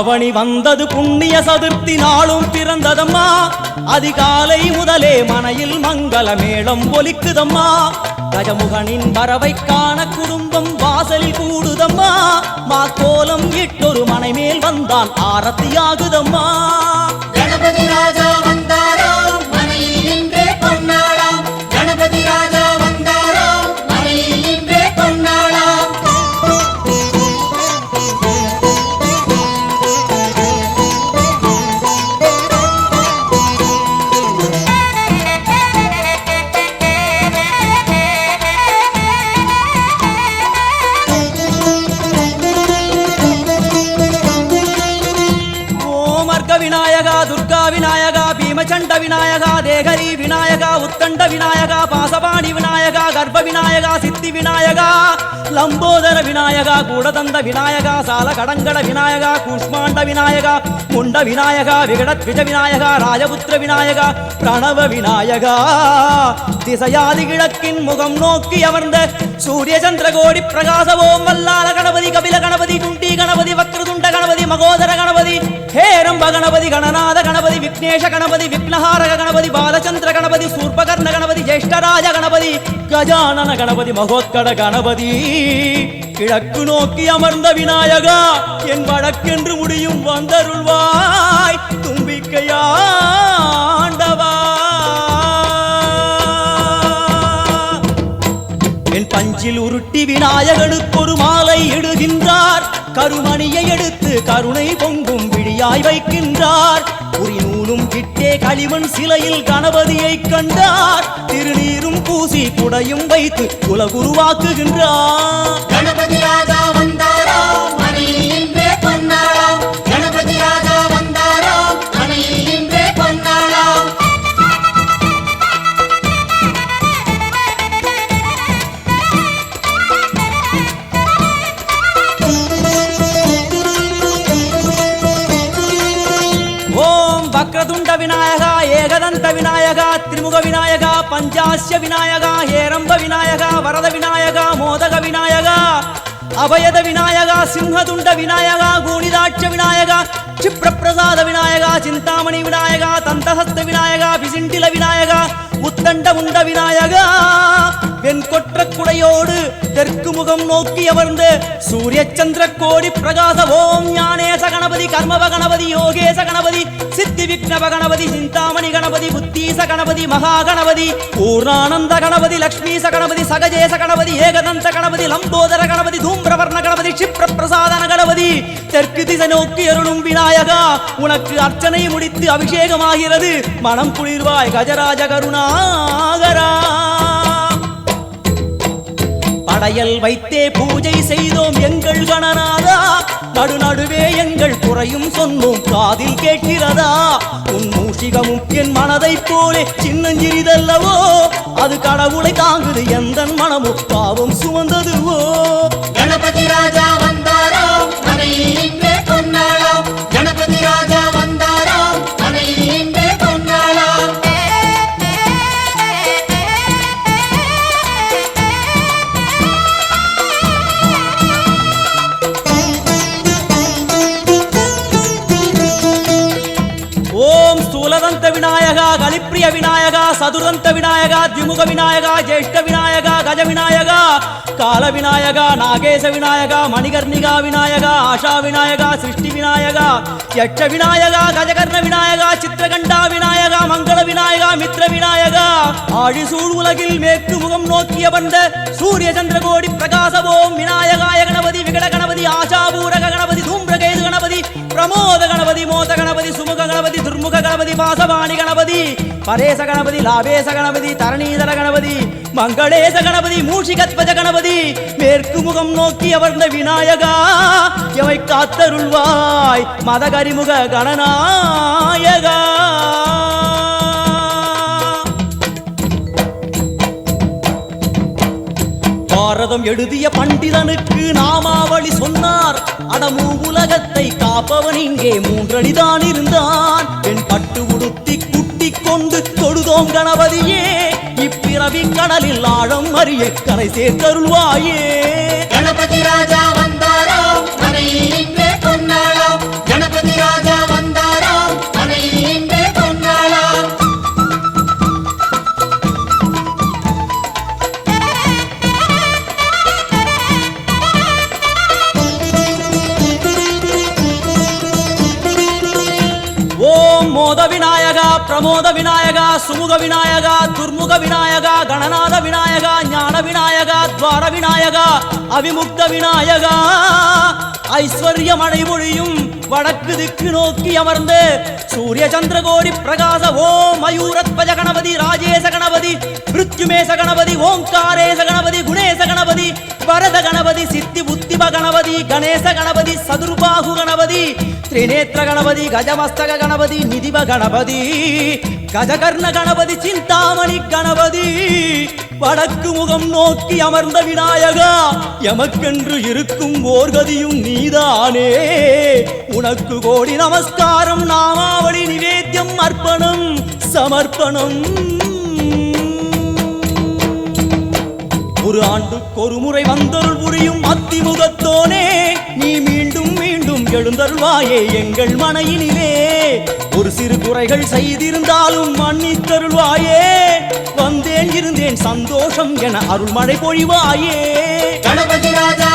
ஆவணி வந்தது புண்ணிய சதுர்த்தி நாளும் பிறந்ததம்மா. அதிகாலை முதலே மனையில் மங்கள மேளம் ஒலிக்குதம்மா. கஜமுகனின் வரவை காண குடும்பம் வாசலில் கூடுதம்மா. மாக்கோலம் இட்டொரு மனை மேல் வந்தான் ஆரத்தியாகுதம்மா. கணபதி ராஜா வந்தாராம் மனையில் நின்றே பொன்னாளாம். கணபதி ராஜா வந்தாராம் மனையில் நின்றே பொன்னாளாம். விநாயகா துர்கா விநாயகா பீமச்சண்ட விநாயகா தேகரி விநாயகா உத்தண்ட விநாயகா பாசபாணி விநாயகா கர்ப்ப விநாயகா சித்தி விநாயகா லம்போதர விநாயகா கூடதந்த விநாயகா சால கடங்கட விநாயகா கூஷ்மாண்ட விநாயகா முண்ட விநாயகா விகடத்விஜ விநாயகா ராஜபுத்திர விநாயகா பிரணவ விநாயகா. திசையாதி கிழக்கின் முகம் நோக்கி அமர்ந்த சூரிய சந்திரகோடி பிரகாசவோம் வல்லால கணபதி கபில கணபதி துண்டி கணபதி வக்ரதுண்ட கணபதி மகோதர கணபதி ஹேரம்ப கணபதி கணநாத கணபதி விக்னேஷ கணபதி விக்னஹாரக கணபதி பாலச்சந்திர கணபதி சூர்பகர்ண கணபதி ஜேஷ்டராஜ கணபதி கஜானன கணபதி மகோத்கட கணபதி. கிழக்கு நோக்கி அமர்ந்த விநாயகா என் வழக்கென்று முடியும் வந்தருள்வாய் தும்பிக்கையாண்டவா. என் பஞ்சில் உருட்டி விநாயகனுக்கு ஒரு மாலை இடுகின்றார். கருமணியை எடுத்து கருணை பொங்கும் விழியாய் வைக்கின்றார். குறிநூலும் கிட்டே களிமண் சிலையில் கணபதியை கண்டார். திருநீரும் பூசி குடையும் வைத்து குலகுருவாக்குகின்றார். கணபதி ராஜா வந்தாராம் மனையில் நின்றே பொன்னாளாம். கணபதி ராஜா வந்தாராம் மனையில் நின்றே பொன்னாளாம். வக்ரதுண்ட விநாயகா ஏகதந்த விநாயகா திரிமுக விநாயகா பஞ்சாஸ்ய விநாயகா ஹேரம்ப விநாயகா வரத விநாயகா மோதக விநாயகா அபயத விநாயகா சிம்ஹதுண்ட விநாயகா கூணிதாட்ச விநாயகா க்ஷிப்ரப்பிரசாத விநாயகா சிந்தாமணி விநாயகா தந்தஹஸ்த விநாயகா பிசிண்டில விநாயகா உத்தண்ட உண்ட விநாயகா. வெண்கொற்ற குடையோடு தெற்கு முகம் நோக்கி அமர்ந்து சூரிய சந்திர கோடி பிரகாச ஓம் ஞானேச கணபதி கர்மவ கணபதி யோகேச கணபதி சித்தி விக்னவ கணபதி சிந்தாமணி கணபதி புத்தீச கணபதி மகா கணபதி பூர்ணானந்த கணபதி லக்ஷ்மீச கணபதி சகஜேச கணபதி ஏகதந்த கணபதி லம்போதர கணபதி தூம்பிரவர்ண கணபதி க்ஷிப்ர பிரசாதன கணபதி. தெற்கு திசை நோக்கி அருளும் விநாயகா உனக்கு அர்ச்சனை முடித்து அபிஷேகமாகிறது. மனம் குளிர்வாய் கஜராஜ கருணாகரா. படையல் வைத்தே பூஜை செய்தோம் எங்கள் கணநாதா. நடுநடுவே எங்கள் குறையும் சொன்னோம் காதில் கேட்கிறதா. உன் மூஷிகமும் என் மனதை போலே சின்னஞ்சிறிதல்லவோ. அது கடவுளை தாங்குது எந்த மனமோ பாவம் சுமந்ததுவோ. கணபதி ராஜா வந்தாராம் மனையில் நின்றே பொன்னாளாம். கணபதி ராஜா வந்தாராம் மனையில் நின்றே பொன்னாளாம். ஓம் ஸ்தூலதந்த விநாயகா கலிப்பிரிய விநாயகா சதுர்தந்த விநாயகா திமுக விநாயகா ஜேஷ்ட விநாயகா கஜ விநாயகா கால விநாயகா நாகேச விநாயகா மணிகர்ணிகா விநாயகா ஆஷா விநாயகா சிருஷ்டி விநாயகா யட்ச விநாயகா கஜகர்ண விநாயகா சித்திரகண்டா விநாயகா மங்கள விநாயகா மித்ர விநாயகா. ஆழிசூழ் உலகில் மேற்கு முகம் நோக்கிய வந்த சூரிய சந்திரகோடி பிரகாசவோம் விநாயகாய கணபதி விகட கணபதி ஆசாபூரக கணபதி தூம்பிரகேது கணபதி பிரமோத கணபதி மோத கணபதி சுமுக கணபதி துர்முக கணபதி பாசவாணி கணபதி பரேச கணபதி லாபேச கணபதி தரணீதர கணபதி மங்களேச கணபதி மூஷிகத்வஜ கணபதி. மேற்கு முகம் நோக்கி அமர்ந்த விநாயகா எவை காத்தருள்வாய் மதகரிமுக கணநாயகா. பாரதம் எழுதிய பண்டிதனுக்கு நாமாவளி சொன்னார். அடமூ உலகத்தை காப்பவன் இங்கே மூன்றடிதான் இருந்தான். என் பட்டு உடுத்தி குட்டிக் கொண்டு தொழுதோம் கணபதியே. இப்பிறவி கடலில் ஆழம் அறிய கரை சேர்த்தருள்வாயே. கணபதி ராஜா வந்தாராம் மனையில் நின்றே பொன்னாளாம். கணபதி விநாயகா பிரமோத விநாயகா சுமுக விநாயகா துர்முக விநாயகா கணநாத விநாயகா ஞான விநாயகா துவார விநாயகா அவிமுக்த விநாயகா ஐஸ்வர்ய மழை பொழியும் வடக்கு திக்கு நோக்கி அமர்ந்து சூரிய சந்திரகோடி பிரகாச ஓம் மயூரத்வஜ கணபதி ராஜேச கணபதி மிருத்யுமேச கணபதி ஓங்காரேச கணபதி குணேச கணபதி வரத கணபதி சித்தி புத்திப கணபதி கணேச கணபதி சதுர்பாகு கணபதி திரிநேத்திர கணபதி கஜமஸ்தக கணபதி நிதிப கணபதி கஜகர்ண கணபதி சிந்தாமணி கணபதி வடக்கு முகம் நோக்கி அமர்ந்த விநாயகா எமக்கென்று இருக்கும் ஓர்கதியும் நீதானே உனக்கு கோடி நமஸ்காரம் நாமாவளி நிவேத்தியம் அர்ப்பணம் சமர்ப்பணம் ஒரு ஆண்டுக்கு ஒரு முறை வந்தருள் புரியும் அத்திமுகத்தோனே நீ மீண்டும் மீண்டும் எழுந்தருள்வாயே எங்கள் மனையினிலே ஒரு சிறு குறைகள் செய்திருந்தாலும் மன்னித்தருள்வாயே வந்தேன் இருந்தேன் சந்தோஷம் என அருள்மழை பொழிவாயே கணபதி ராஜா